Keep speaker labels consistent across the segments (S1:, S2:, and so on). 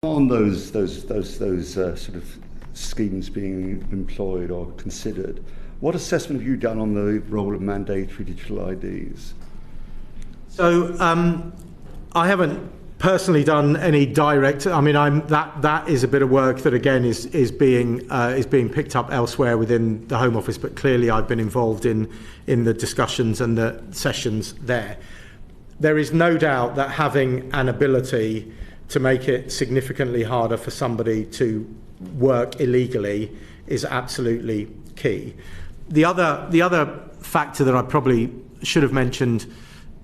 S1: On those sort of schemes being employed or considered, what assessment have you done on the role of mandatory digital IDs?
S2: So I haven't personally done any direct. I mean, that is a bit of work that again is being picked up elsewhere within the Home Office. But clearly, I've been involved in the discussions and the sessions there. There is no doubt that having an ability to make it significantly harder for somebody to work illegally is absolutely key. The other factor that I probably should have mentioned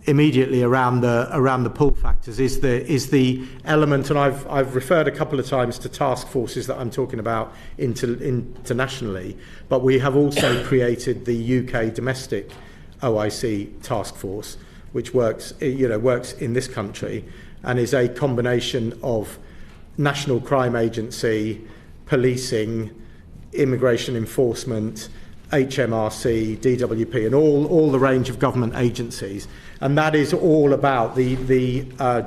S2: immediately around the pull factors is the element, and I've referred a couple of times to task forces that I'm talking about internationally, but we have also created the UK domestic OIC task force, which works in this country and is a combination of National Crime Agency, policing, immigration enforcement, HMRC, DWP, and all the range of government agencies. And that is all about the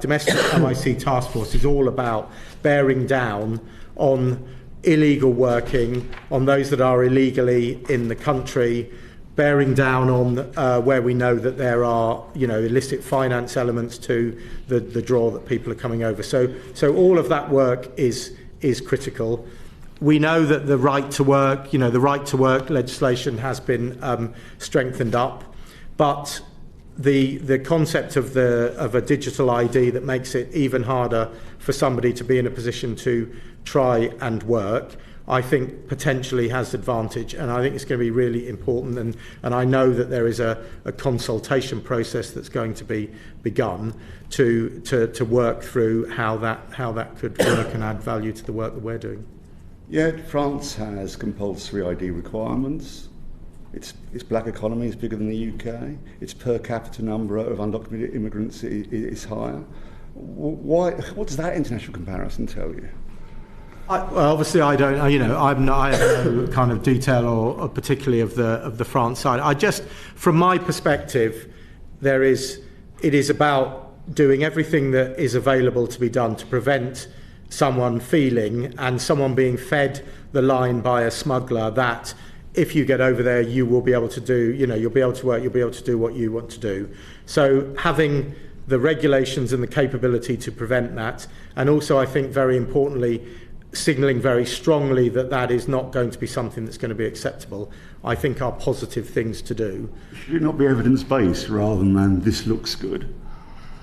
S2: domestic OIC task force is all about bearing down on illegal working, on those that are illegally in the country, bearing down on where we know that there are illicit finance elements to the draw that people are coming over. So all of that work is critical. We know that the right to work legislation has been strengthened up, but the concept of a digital ID that makes it even harder for somebody to be in a position to try and work, I think potentially has advantage, and I think it's going to be really important. And I know that there is a consultation process that's going to be begun to work through how that could work and add value to the work that we're doing.
S1: Yet France has compulsory ID requirements. Its black economy is bigger than the UK. Its per capita number of undocumented immigrants is higher. What does that international comparison tell you?
S2: Obviously, I don't. I have no kind of detail or particularly of the France side. I just, from my perspective, it is about doing everything that is available to be done to prevent someone feeling and someone being fed the line by a smuggler that if you get over there, you will be able to do. You'll be able to work. You'll be able to do what you want to do. So having the regulations and the capability to prevent that, and also I think very importantly, signalling very strongly that is not going to be something that's going to be acceptable, I think are positive things to do.
S1: Should it not be evidence-based rather than this looks good?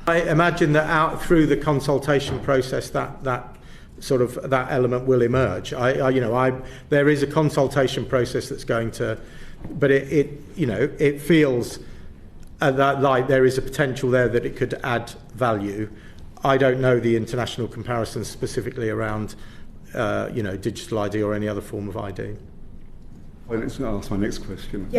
S2: I imagine that out through the consultation process that element will emerge. There is a consultation process that's going to, but it feels that like there is a potential there that it could add value. I don't know the international comparisons specifically around digital ID or any other form of ID.
S1: Well, let's ask my next question.